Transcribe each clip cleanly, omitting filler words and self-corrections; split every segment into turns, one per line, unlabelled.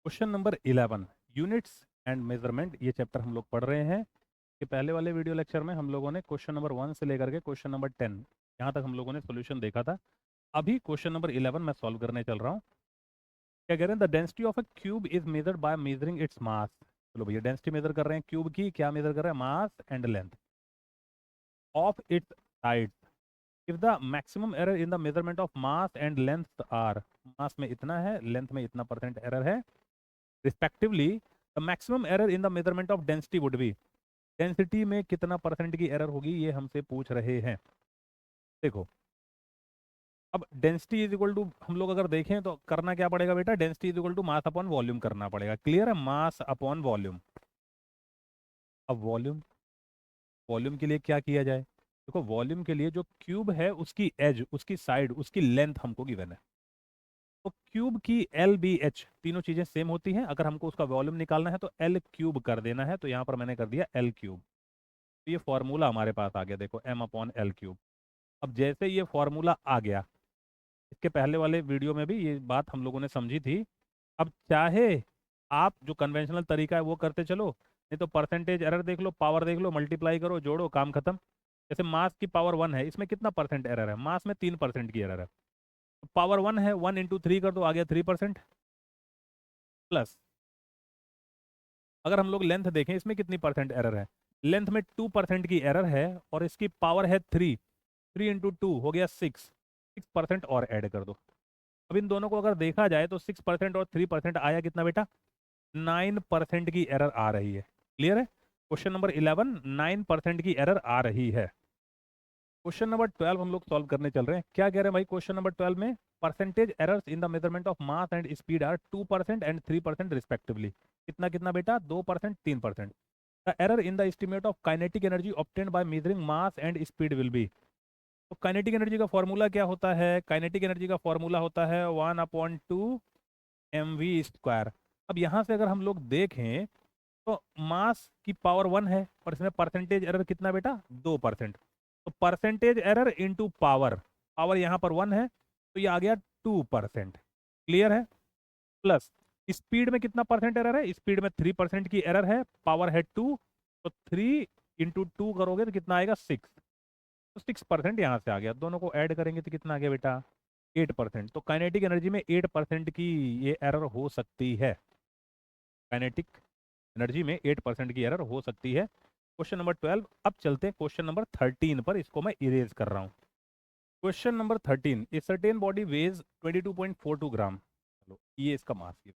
Question number 11 units and measurement, ये chapter हम लोग पढ़ रहे हैं कि पहले वाले वीडियो लेक्चर में हम लोगों ने क्वेश्चन नंबर 1 से लेकर के क्वेश्चन नंबर 10 यहाँ तक हम लोगों ने सॉल्यूशन देखा था। अभी क्वेश्चन नंबर 11 मैं सॉल्व करने चल रहा हूँ। क्या कह रहे हैं, the density of a cube is measured by measuring its mass. चलो भैया, डेंसिटी मेजर कर रहे हैं क्यूब की, क्या मेजर कर रहे हैं, mass and length of its sides. If the maximum error in the measurement of mass and length are, mass में इतना है, लेंथ में इतना परसेंट एरर है respectively, the maximum error in the measurement of density would be, density में कितना percent की error होगी ये हमसे पूछ रहे हैं। देखो, अब डेंसिटी इज इक्वल टू, हम लोग अगर देखें तो करना क्या पड़ेगा बेटा, density is equal to mass upon volume करना पड़ेगा। क्लियर है, मास अपॉन वॉल्यूम। अब वॉल्यूम, वॉल्यूम के लिए क्या किया जाए, देखो वॉल्यूम के लिए जो क्यूब है उसकी एज, उसकी साइड, उसकी लेंथ हमको गिवन है। तो क्यूब की एल बी एच तीनों चीजें सेम होती हैं। अगर हमको उसका वॉल्यूम निकालना है तो एल क्यूब कर देना है, तो यहाँ पर मैंने कर दिया एल क्यूब। तो ये फॉर्मूला हमारे पास आ गया, देखो एम अपॉन एल क्यूब। अब जैसे ये फॉर्मूला आ गया, इसके पहले वाले वीडियो में भी ये बात हम लोगों ने समझी थी। अब चाहे आप जो कन्वेंशनल तरीका है वो करते चलो, नहीं तो परसेंटेज एरर देख लो, पावर देख लो, मल्टीप्लाई करो, जोड़ो, काम खत्म। जैसे मास की पावर 1 है, इसमें कितना परसेंट एरर है, मास में 3% की एरर है। पावर 1 है, 1 इंटू 3 कर दो, आ गया 3%। प्लस अगर हम लोग लेंथ देखें, इसमें कितनी परसेंट एरर है, लेंथ में 2% की एरर है, और इसकी पावर है 3, 3 इंटू 2 हो गया 6% और ऐड कर दो। अब इन दोनों को अगर देखा जाए तो 6% और 3% आया कितना बेटा, 9% की एरर आ रही है। क्लियर है, क्वेश्चन नंबर 11 9% की एरर आ रही है। क्वेश्चन नंबर 12 हम लोग सॉल्व करने चल रहे हैं। क्या कह रहे हैं भाई क्वेश्चन नंबर 12 में, percentage errors in the measurement of mass and speed are 2% and 3% respectively. कितना कितना बेटा, 2% 3%। The error in the estimate of kinetic energy obtained by measuring mass and speed will be. तो काइनेटिक एनर्जी का formula क्या होता है, kinetic energy का formula होता है 1/2 mv²। अब यहाँ से अगर हम लोग देखें तो मास की पावर 1 है और इसमें परसेंटेज एरर कितना बेटा, 2%। तो percentage error into power, power यहाँ पर 1 है तो ये आ गया 2%। क्लियर है, प्लस स्पीड में कितना परसेंट एरर है, स्पीड में 3% की एरर है, पावर है 2, तो 3 इंटू 2 करोगे तो कितना आएगा, 6। तो 6% यहाँ से आ गया, दोनों को ऐड करेंगे तो कितना आ गया बेटा, 8%। तो काइनेटिक एनर्जी में 8% की ये एरर हो सकती है, काइनेटिक एनर्जी में 8% की एरर हो सकती है। Question number 12। अब चलते हैं क्वेश्चन नंबर 13 पर, इसको मैं इरेज कर रहा हूँ। Question number 13, a certain body weighs 22.42 gram, चलो ये इसका मास है,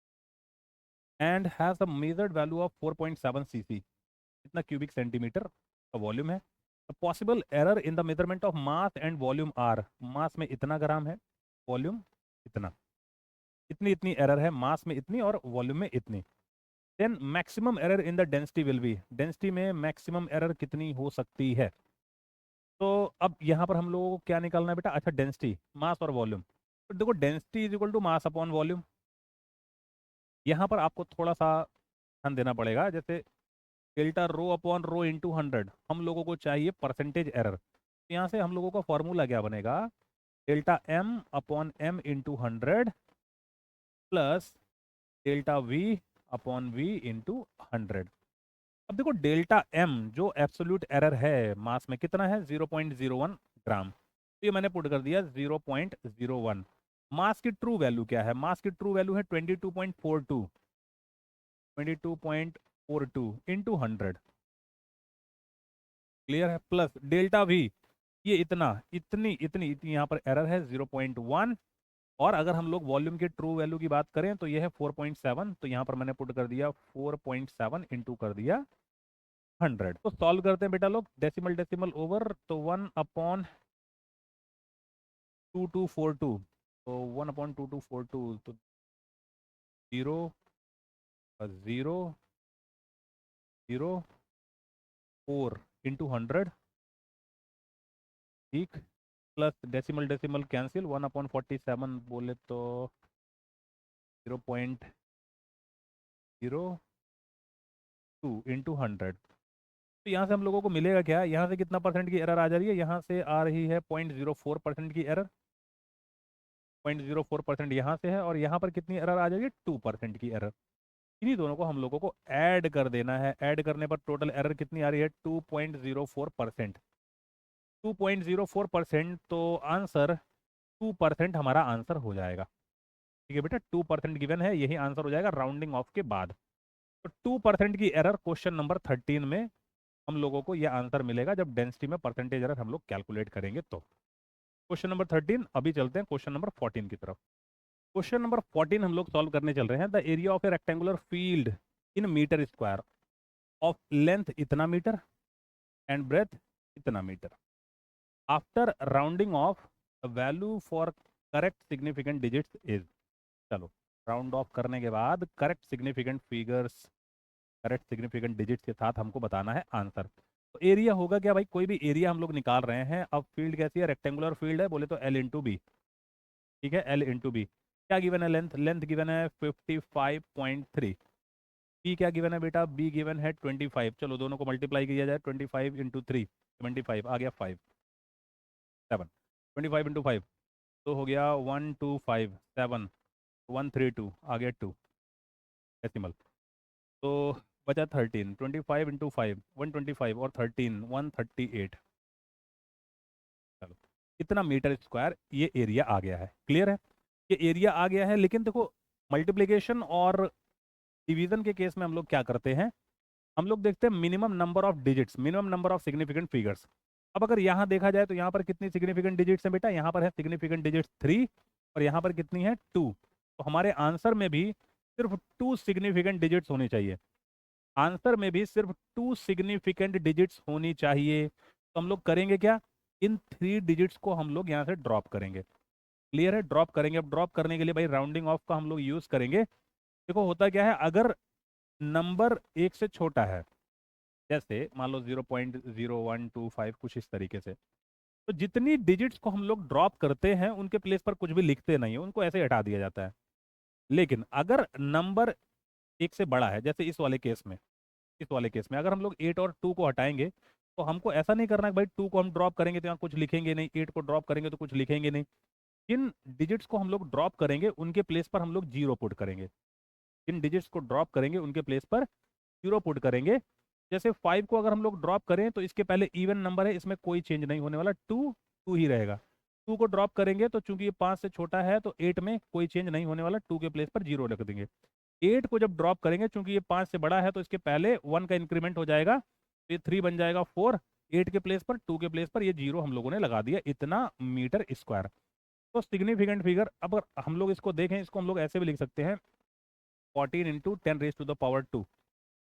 and has a measured value of 4.7 CC, कितना क्यूबिक सेंटीमीटर का वॉल्यूम है। Possible error in the measurement of mass and volume are, mass में इतना ग्राम है, वॉल्यूम इतना, इतनी इतनी एरर है, मास में इतनी और वॉल्यूम में इतनी। Then maximum error in the density will be, density में मैक्सिमम एरर कितनी हो सकती है। तो अब यहाँ पर हम लोगों को क्या निकालना है बेटा, अच्छा डेंसिटी, मास और वॉल्यूम। तो देखो density is equal to mass upon volume. यहाँ पर आपको थोड़ा सा ध्यान देना पड़ेगा, जैसे delta rho upon rho into 100, हम लोगों को चाहिए परसेंटेज एरर, तो यहाँ से हम लोगों का फॉर्मूला क्या बनेगा, delta M upon M into 100 plus delta V upon V into 100। अब देखो डेल्टा एम जो एब्सोल्यूट एरर है मास में कितना है, 0.01 ग्राम, तो ये मैंने पुट कर दिया 0.01। मास की ट्रू वैल्यू क्या है, मास की ट्रू वैल्यू है 22.42, 22.42 इंटू 100। क्लियर है, प्लस डेल्टा वी, ये इतना, इतनी इतनी इतनी यहाँ पर एरर है 0.1। और अगर हम लोग वॉल्यूम की ट्रू वैल्यू की बात करें तो ये है 4.7, तो यहाँ पर मैंने पुट कर दिया 4.7 इंटू कर दिया 100। तो सॉल्व करते हैं बेटा लोग, डेसिमल डेसिमल ओवर, तो 1/2242, तो 1/2242, तो 0.004 इंटू 100, ठीक, प्लस डेसिमल डेसिमल कैंसिल, 1/47 बोले तो 0.02 इंटू 100। तो यहाँ से हम लोगों को मिलेगा क्या, यहाँ से कितना परसेंट की एरर आ जा रही है, यहाँ से आ रही है 0.04% की एरर, 0.04% यहाँ से है, और यहाँ पर कितनी एरर आ जाएगी, 2% की एरर। इन्हीं दोनों को हम लोगों को ऐड कर देना है। ऐड करने पर टोटल एरर कितनी आ रही है? 2.04%। 2.04%, तो आंसर 2% हमारा आंसर हो जाएगा। ठीक है बेटा, 2% गिवन है, यही आंसर हो जाएगा राउंडिंग ऑफ के बाद। तो 2% की एरर क्वेश्चन नंबर 13 में हम लोगों को यह आंसर मिलेगा जब डेंसिटी में परसेंटेज एरर हम लोग कैलकुलेट करेंगे तो। Question number 13। अभी चलते हैं क्वेश्चन नंबर 14 की तरफ। क्वेश्चन नंबर 14 हम लोग सॉल्व करने चल रहे हैं। The area of a rectangular field in metre square of length इतना मीटर एंड ब्रेथ इतना metre, after rounding off the value for correct significant digits is. चलो, राउंड ऑफ करने के बाद correct significant figures, correct significant digits के साथ हमको बताना है आंसर। तो एरिया होगा क्या भाई? कोई भी एरिया हम लोग निकाल रहे हैं। अब फील्ड कैसी है? रेक्टेंगुलर फील्ड है, बोले तो एल इंटू बी। ठीक है, एल इंटू बी। क्या गिवन है? लेंथ। लेंथ गिवन है 55.3। बी क्या गिवन है बेटा? बी गिवन है 25। चलो दोनों को मल्टीप्लाई किया जाए, 25 इंटू 3 75, आ गया 5 7। 25 इंटू 5 तो हो गया 125 7 132, आ गया 2 डेसिमल। तो बचा 13। 25 इंटू 5 125 और 13 138। चलो, इतना मीटर स्क्वायर ये एरिया आ गया है। क्लियर है? ये एरिया आ गया है, लेकिन देखो मल्टीप्लिकेशन और डिवीजन के केस में हम लोग क्या करते हैं? हम लोग देखते हैं minimum number of digits, minimum number of significant figures. अब अगर यहाँ देखा जाए तो यहाँ पर कितनी सिग्निफिकेंट डिजिट्स हैं बेटा? यहाँ पर है सिग्निफिकेंट डिजिट्स 3 और यहाँ पर कितनी है 2। तो हमारे आंसर में भी सिर्फ 2 सिग्निफिकेंट डिजिट्स होनी चाहिए। आंसर में भी सिर्फ 2 सिग्निफिकेंट डिजिट्स होनी चाहिए। तो हम लोग करेंगे क्या? इन 3 डिजिट्स को हम लोग यहाँ से ड्रॉप करेंगे। क्लियर है? ड्रॉप करेंगे। अब ड्रॉप करने के लिए भाई राउंडिंग ऑफ का हम लोग यूज करेंगे। देखो होता क्या है, अगर नंबर एक से छोटा है, जैसे मान लो 0.0125 कुछ इस तरीके से, तो जितनी डिजिट्स को हम लोग ड्रॉप करते हैं उनके प्लेस पर कुछ भी लिखते नहीं है, उनको ऐसे हटा दिया जाता है। लेकिन अगर नंबर एक से बड़ा है, जैसे इस वाले केस में, इस वाले केस में अगर हम लोग 8 और 2 को हटाएंगे, तो हमको ऐसा नहीं करना कि भाई 2 को हम ड्रॉप करेंगे तो यहाँ कुछ लिखेंगे नहीं, 8 को ड्रॉप करेंगे तो कुछ लिखेंगे नहीं। जिन डिजिट्स को हम लोग ड्रॉप करेंगे उनके प्लेस पर हम लोग जीरो पुट करेंगे। जिन डिजिट्स को ड्रॉप करेंगे उनके प्लेस पर जीरो पुट करेंगे। जैसे 5 को अगर हम लोग ड्रॉप करें तो इसके पहले इवन नंबर है, इसमें कोई चेंज नहीं होने वाला, 2 2 ही रहेगा। 2 को ड्रॉप करेंगे तो चूंकि ये 5 से छोटा है तो 8 में कोई चेंज नहीं होने वाला, 2 के प्लेस पर जीरो रख देंगे। 8 को जब ड्रॉप करेंगे, चूंकि ये 5 से बड़ा है तो इसके पहले 1 का इंक्रीमेंट हो जाएगा, तो ये 3 बन जाएगा 4। 8 के प्लेस पर, 2 के प्लेस पर ये जीरो हम लोगों ने लगा दिया, इतना मीटर स्क्वायर। तो सिग्निफिकेंट फिगर, अब अगर हम लोग इसको देखें, इसको हम लोग ऐसे भी लिख सकते हैं, 14 इंटू 10⁻²,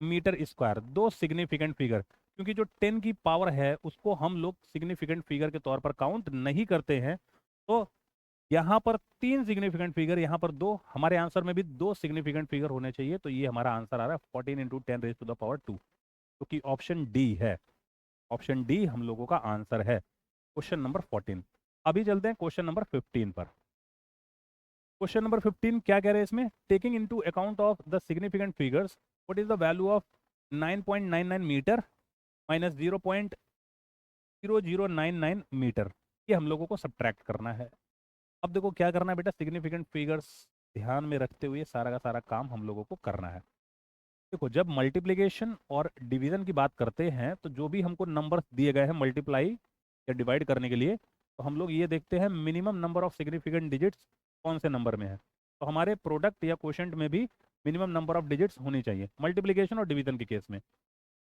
मीटर स्क्वायर। दो सिग्निफिकेंट फिगर, क्योंकि जो 10 की पावर है उसको हम लोग सिग्निफिकेंट फिगर के तौर पर काउंट नहीं करते हैं। तो यहाँ पर 3 सिग्निफिकेंट फिगर, यहाँ पर 2, हमारे आंसर में भी 2 सिग्निफिकेंट फिगर होने चाहिए। तो ये हमारा आंसर आ रहा है 14 इंटू 10⁻², जो कि ऑप्शन डी है। ऑप्शन डी हम लोगों का आंसर है क्वेश्चन नंबर 14। अभी चलते हैं क्वेश्चन नंबर 15 पर। क्वेश्चन नंबर 15 क्या कह रहे हैं इसमें? Taking into account of the significant figures, what is the value of 9.99 metre minus 0.0099 metre? ये हम लोगों को सब्ट्रैक्ट करना है। अब देखो क्या करना है बेटा, सिग्निफिकेंट फिगर्स ध्यान में रखते हुए सारा का सारा काम हम लोगों को करना है। देखो, जब मल्टीप्लिकेशन और डिवीजन की बात करते हैं तो जो भी हमको नंबर्स दिए गए हैं मल्टीप्लाई या डिवाइड करने के लिए, तो हम लोग ये देखते हैं minimum number of significant digits कौन से नंबर में है। तो हमारे प्रोडक्ट या क्वोशंट में भी मिनिमम नंबर ऑफ डिजिट्स होनी चाहिए मल्टीप्लिकेशन और डिवीजन के केस में।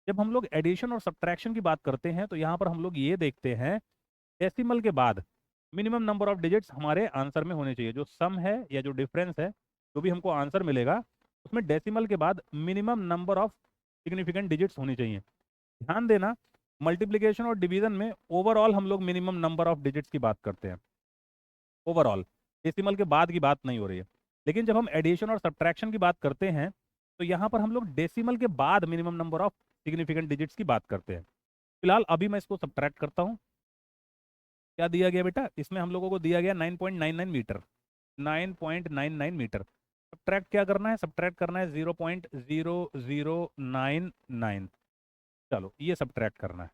जब हम लोग एडिशन और सब्ट्रैक्शन की बात करते हैं तो यहाँ पर हम लोग ये देखते हैं डेसिमल के बाद मिनिमम नंबर ऑफ डिजिट्स हमारे आंसर में होने चाहिए। जो सम है या जो डिफरेंस है, जो भी हमको आंसर मिलेगा, उसमें डेसिमल के बाद minimum number of significant digits होनी चाहिए। ध्यान देना, मल्टीप्लिकेशन और डिवीजन में ओवरऑल हम लोग मिनिमम नंबर ऑफ डिजिट्स की बात करते हैं, ओवरऑल, डेसिमल के बाद की बात नहीं हो रही है। लेकिन जब हम एडिशन और सब्ट्रैक्शन की बात करते हैं तो यहाँ पर हम लोग डेसिमल के बाद minimum number of significant digits की बात करते हैं। फिलहाल अभी मैं इसको सब्ट्रैक्ट करता हूँ। क्या दिया गया बेटा? इसमें हम लोगों को दिया गया 9.99 मीटर, 9.99 मीटर। सब्ट्रैक्ट क्या करना है? सब्ट्रैक्ट करना है 0.0099। चलो, ये सब्ट्रैक्ट करना है।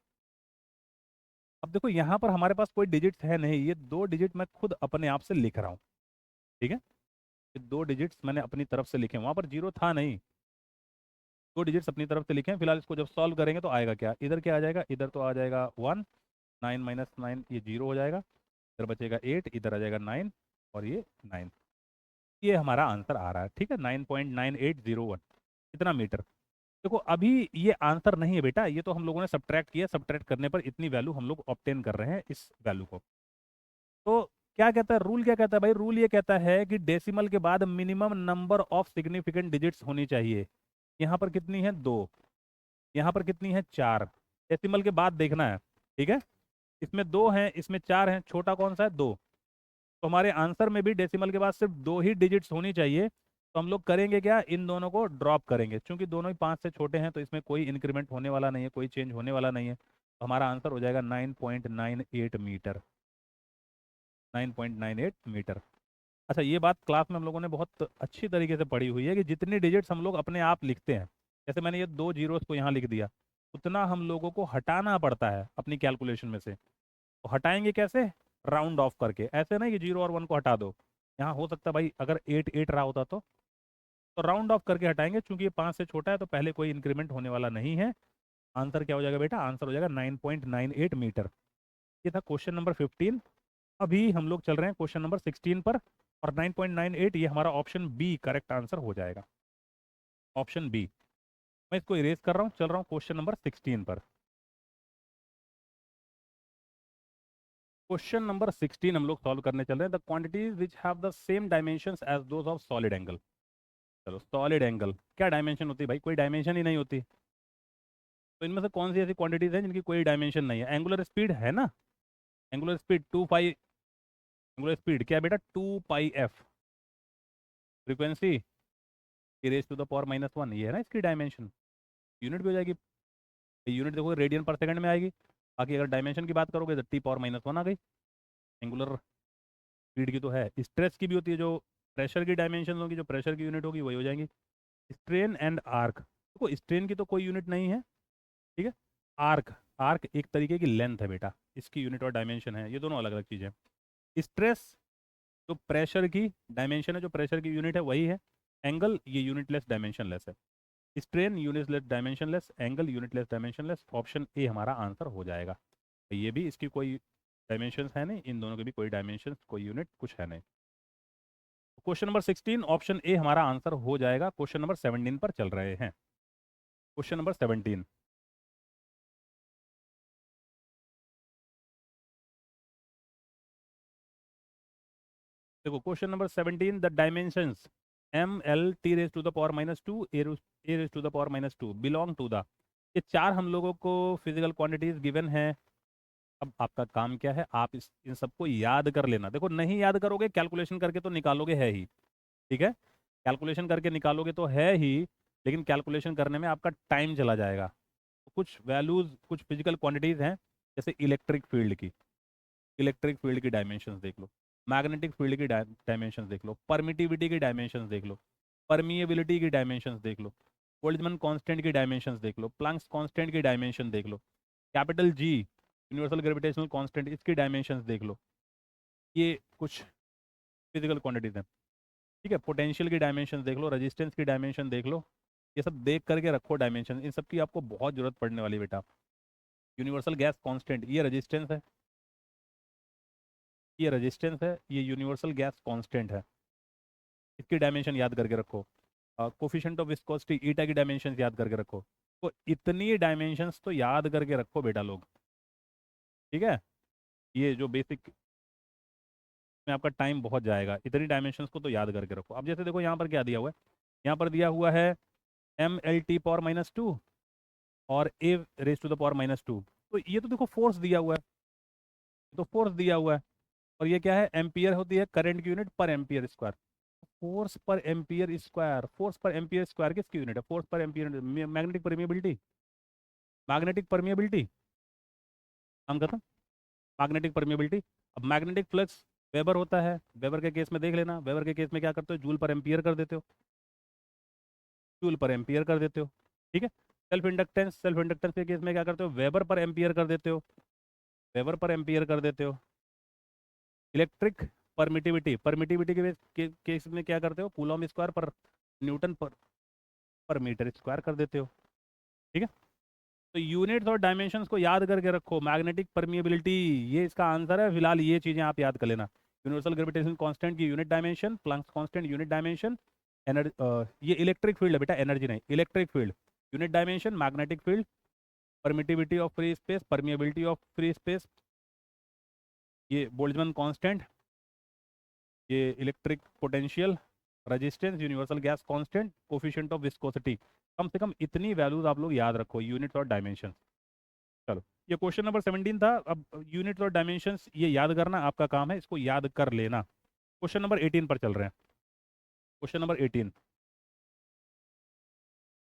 अब देखो यहाँ पर हमारे पास कोई डिजिट्स है नहीं, ये 2 डिजिट मैं खुद अपने आप से लिख रहा हूँ। ठीक है, ये 2 डिजिट्स मैंने अपनी तरफ से लिखे, वहां पर जीरो था नहीं। दो डिजिट्स अपनी तरफ से लिखें। फिलहाल इसको जब सॉल्व करेंगे तो आएगा क्या, इधर क्या आ जाएगा, इधर तो आ जाएगा 1, 9 - 9 ये 0 हो जाएगा, इधर बचेगा 8, इधर आ जाएगा 9 और ये 9। ये हमारा आंसर आ रहा है, ठीक है, 9.9801 इतना मीटर। देखो अभी ये आंसर नहीं है बेटा, ये तो हम लोगों ने सब्ट्रैक्ट किया, सब्ट्रैक्ट करने पर इतनी वैल्यू हम लोग ऑब्टेन कर रहे हैं इस वैल्यू को। तो क्या कहता है रूल, क्या कहता है भाई, रूल ये कहता है कि डेसिमल के बाद minimum number of significant digits होनी चाहिए। यहाँ पर कितनी है, 2, यहाँ पर कितनी है, 4। डेसिमल के बाद देखना है, ठीक है। इसमें 2 हैं, इसमें 4 हैं, छोटा कौन सा है, 2। तो हमारे आंसर में भी डेसिमल के बाद सिर्फ 2 ही डिजिट्स होनी चाहिए। तो हम लोग करेंगे क्या, इन दोनों को ड्रॉप करेंगे, क्योंकि दोनों ही 5 से छोटे हैं तो इसमें कोई इंक्रीमेंट होने वाला नहीं है, कोई चेंज होने वाला नहीं है। तो हमारा आंसर हो जाएगा 9.98 मीटर, 9.98 मीटर। अच्छा, ये बात क्लास में हम लोगों ने बहुत अच्छी तरीके से पढ़ी हुई है कि जितनी डिजिट्स हम लोग अपने आप लिखते हैं, जैसे मैंने ये 2 जीरोस को यहाँ लिख दिया, उतना हम लोगों को हटाना पड़ता है अपनी कैलकुलेशन में से। तो हटाएंगे कैसे, राउंड ऑफ करके, ऐसे नहीं कि 0 और 1 को हटा दो। यहाँ हो सकता है भाई अगर 8 8 रहा होता तो राउंड ऑफ करके हटाएंगे, क्योंकि ये 5 से छोटा है तो पहले कोई इंक्रीमेंट होने वाला नहीं है। आंसर क्या हो जाएगा बेटा, आंसर हो जाएगा 9.98 मीटर। ये था क्वेश्चन नंबर 15। अभी हम लोग चल रहे हैं क्वेश्चन नंबर 16 पर, और 9.98 ये हमारा ऑप्शन बी करेक्ट आंसर हो जाएगा, ऑप्शन बी। मैं इसको इरेज कर रहा हूँ, चल रहा हूँ क्वेश्चन नंबर 16 पर। क्वेश्चन नंबर 16 हम लोग सॉल्व करने चल रहे हैं। The quantities which have the same dimensions as those of solid angle. चलो, सॉलिड एंगल क्या डायमेंशन होती है भाई, कोई डायमेंशन ही नहीं होती। तो इनमें से कौन सी ऐसी क्वांटिटीज हैं जिनकी कोई डायमेंशन नहीं है, एंगुलर स्पीड है ना, angular speed 2 pi, angular speed क्या है बेटा, 2 pi f। Frequency e raise to the power -1, ये है ना इसकी डायमेंशन। यूनिट भी हो जाएगी, यूनिट देखो रेडियन पर सेकंड में आएगी। बाकी अगर डायमेंशन की बात करोगे तो t⁻−1 आ गई। एंगुलर स्पीड की तो है, स्ट्रेस की भी होती है, जो प्रेशर की डायमेंशन होगी, जो प्रेशर की यूनिट होगी वही हो जाएंगी। स्ट्रेन एंड आर्क, देखो स्ट्रेन की तो कोई यूनिट नहीं है, ठीक है। आर्क, आर्क एक तरीके की लेंथ है बेटा, इसकी यूनिट और डायमेंशन है, ये दोनों अलग अलग चीज़ें। स्ट्रेस जो प्रेशर की डायमेंशन है, जो प्रेशर की यूनिट है वही है। एंगल ये यूनिटलेस डायमेंशनलेस है। Strain unitless dimensionless, angle unitless dimensionless, option A हमारा आंसर हो जाएगा। तो ये भी इसकी कोई डायमेंशंस है नहीं, इन दोनों के भी कोई डायमेंशंस, कोई यूनिट कुछ है नहीं। क्वेश्चन नंबर 16 ऑप्शन ए हमारा आंसर हो जाएगा। क्वेश्चन नंबर 17 पर चल रहे हैं। क्वेश्चन नंबर 17, देखो question number 17, the dimensions m l t⁻⁻2 a⁻² belong to the, ये चार हम लोगों को फिजिकल क्वांटिटीज गिवन है। अब आपका काम क्या है, आप इन सबको याद कर लेना। देखो नहीं याद करोगे, कैलकुलेशन करके तो निकालोगे है ही, ठीक है, कैलकुलेशन करके निकालोगे तो है ही, लेकिन कैलकुलेशन करने में आपका टाइम चला जाएगा। तो कुछ वैल्यूज, कुछ फिजिकल क्वांटिटीज हैं, जैसे इलेक्ट्रिक फील्ड की डायमेंशंस देख लो, मैग्नेटिक फील्ड की डायमेंशंस देख लो, परमिटिविटी की डायमेंशंस देख लो, परमिएबिलिटी की डायमेंशंस देख लो, बोल्ट्जमैन कांस्टेंट की डायमेंशंस देख लो, प्लैंक्स कांस्टेंट की डायमेंशन देख लो, capital G universal gravitational constant इसकी डायमेंशंस देख लो। ये कुछ फिजिकल क्वांटिटीज हैं, ठीक है। पोटेंशियल की डायमेंशन देख लो, रेजिस्टेंस की डायमेंशन देख लो, ये सब देख करके रखो डायमेंशन, इन सब की आपको बहुत जरूरत पड़ने वाली है बेटा। यूनिवर्सल गैस कांस्टेंट ये रेजिस्टेंस है, ये रेजिस्टेंस है, ये यूनिवर्सल गैस कांस्टेंट है, इसकी डायमेंशन याद करके रखो। कोफिशिएंट ऑफ विस्कोसिटी ईटा की डायमेंशन याद करके रखो। तो इतनी डायमेंशंस तो याद करके रखो बेटा लोग, ठीक है। ये जो बेसिक में आपका टाइम बहुत जाएगा, इतनी डायमेंशंस को तो याद करके रखो। अब जैसे देखो यहाँ पर क्या दिया हुआ है, यहाँ पर दिया हुआ है m l t⁻², और a⁻²। तो ये तो देखो फोर्स दिया हुआ है, तो फोर्स दिया हुआ है, और ये क्या है, एम्पियर होती है करंट की यूनिट पर एम्पियर स्क्वायर। फोर्स पर एम्पियर स्क्वायर, फोर्स पर एम्पियर स्क्वायर किसकी यूनिट है, फोर्स पर ampere, magnetic permeability, magnetic permeability, हम खत्म, मैग्नेटिक परमिएबिलिटी। अब मैग्नेटिक फ्लक्स वेबर होता है, वेबर के केस में देख लेना, वेबर के केस में क्या करते हो, जूल पर एम्पियर कर देते हो, जूल पर एम्पियर कर देते हो, ठीक है। सेल्फ इंडक्टेंस के केस में क्या करते हो, वेबर पर एम्पियर कर देते हो, वेबर पर एम्पियर कर देते हो। इलेक्ट्रिक परमिटिविटी, परमिटिविटी के केस में क्या करते हो, कूलॉम स्क्वायर पर न्यूटन पर पर मीटर स्क्वायर कर देते हो। ठीक है, तो यूनिट्स और डायमेंशंस को याद करके रखो। मैग्नेटिक परमिएबिलिटी, ये इसका आंसर है। फिलहाल ये चीज़ें आप याद कर लेना। यूनिवर्सल ग्रेविटेशन कांस्टेंट की unit dimension, Planck's constant unit dimension, energy, ये इलेक्ट्रिक फील्ड है बेटा, एनर्जी नहीं, electric field unit dimension, magnetic field, permittivity of free space, permeability of free space, ये बोल्ट्जमैन कांस्टेंट, ये electric potential, resistance, universal gas constant, coefficient of viscosity. कम से कम इतनी वैल्यूज आप लोग याद रखो, यूनिट्स और डायमेंशन। चलो, ये क्वेश्चन नंबर 17 था। अब यूनिट्स और डायमेंशंस ये याद करना आपका काम है, इसको याद कर लेना। क्वेश्चन नंबर 18 पर चल रहे हैं। क्वेश्चन नंबर 18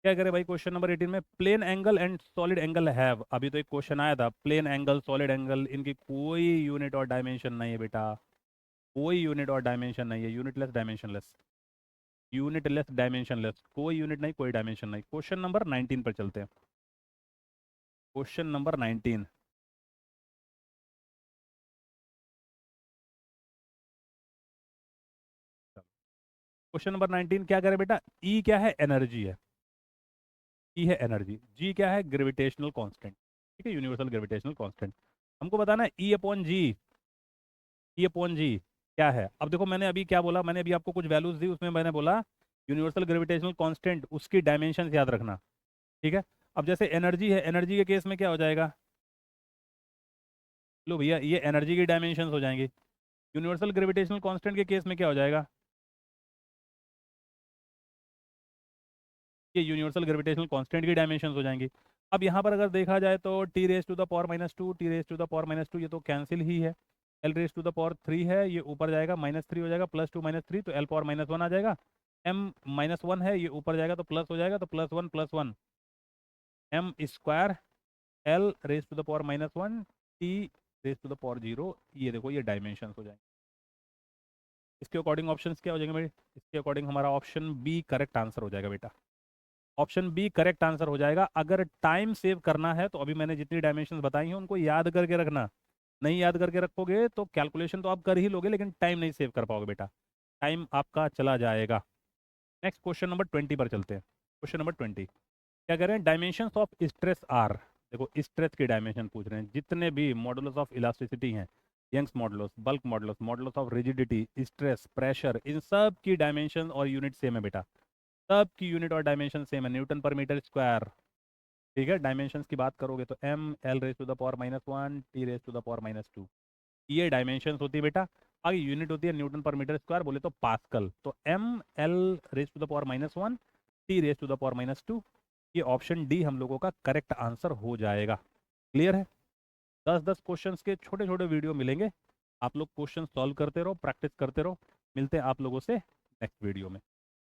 क्या करे भाई? क्वेश्चन नंबर 18 में plane angle and solid angle have, अभी तो एक क्वेश्चन आया था, प्लेन एंगल सॉलिड एंगल, इनकी कोई यूनिट और डायमेंशन नहीं है बेटा, कोई यूनिट और डायमेंशन नहीं है, यूनिटलेस डायमेंशनलेस, यूनिटलेस डायमेंशनलेस, कोई यूनिट नहीं, कोई डायमेंशन नहीं। क्वेश्चन नंबर 19 पर चलते हैं। क्वेश्चन नंबर 19, क्वेश्चन नंबर 19 क्या करे बेटा? ई क्या है? एनर्जी है। ई है एनर्जी, जी क्या है? Gravitational constant. ठीक है, यूनिवर्सल ग्रेविटेशनल कांस्टेंट। हमको बताना है ई अपॉन जी, ई अपॉन जी क्या है? अब देखो, मैंने अभी क्या बोला, मैंने अभी आपको कुछ वैल्यूज दी, उसमें मैंने बोला यूनिवर्सल ग्रेविटेशनल कांस्टेंट, उसकी डायमेंशन याद रखना। ठीक है, अब जैसे एनर्जी है, एनर्जी के केस में क्या हो जाएगा? लो भैया, ये एनर्जी की डायमेंशन हो जाएंगी। यूनिवर्सल ग्रेविटेशनल कांस्टेंट के केस में क्या हो जाएगा? ये यूनिवर्सल ग्रेविटेशनल कांस्टेंट की डायमेंशन हो जाएंगी। अब यहाँ पर अगर देखा जाए तो T raise to the power -2, T raise to the power -2, ये तो कैंसिल ही है। L raise to the power 3 है, ये ऊपर जाएगा, -3 हो जाएगा, +2 -3 तो एल पावर -1 आ जाएगा। एम -1 है, ये ऊपर जाएगा तो प्लस हो जाएगा, तो +1 M square L raise to the power -1 T raise to the power 0। ये देखो, ये डायमेंशन हो जाएंगे। इसके अकॉर्डिंग ऑप्शंस क्या हो जाएंगे भाई? इसके अकॉर्डिंग हमारा ऑप्शन बी करेक्ट आंसर हो जाएगा बेटा। ऑप्शन बी करेक्ट आंसर हो जाएगा। अगर टाइम सेव करना है तो अभी मैंने जितनी डायमेंशंस बताई हैं उनको याद करके रखना। नहीं याद करके रखोगे तो कैलकुलेशन तो आप कर ही लोगे, लेकिन टाइम नहीं सेव कर पाओगे बेटा, टाइम आपका चला जाएगा। नेक्स्ट क्वेश्चन नंबर 20 पर चलते हैं। क्वेश्चन नंबर 20 क्या कह रहे हैं? Dimensions of stress are. देखो, स्ट्रेस की डायमेंशन पूछ रहे हैं। जितने भी मॉडुलस ऑफ इलास्टिसिटी हैं, Young's modulus, bulk modulus, modulus of rigidity, stress, pressure, इन सब की डायमेंशन और यूनिट सेम है बेटा, सब की यूनिट और डायमेंशन सेम है, न्यूटन पर मीटर स्क्वायर। ठीक है, डायमेंशंस की बात करोगे तो M L raise to the power -1 T raise to the power -2, ये डायमेंशंस होती है बेटा। आगे यूनिट होती है न्यूटन पर मीटर स्क्वायर, बोले तो पास्कल, तो M L raise to the power -1 T raise to the power -2, ये ऑप्शन डी हम लोगों का करेक्ट आंसर हो जाएगा। क्लियर है? 10-10 क्वेश्चंस के छोटे छोटे वीडियो मिलेंगे, आप लोग क्वेश्चन सॉल्व करते रहो, प्रैक्टिस करते रहो। मिलते हैं आप लोगों से नेक्स्ट वीडियो में।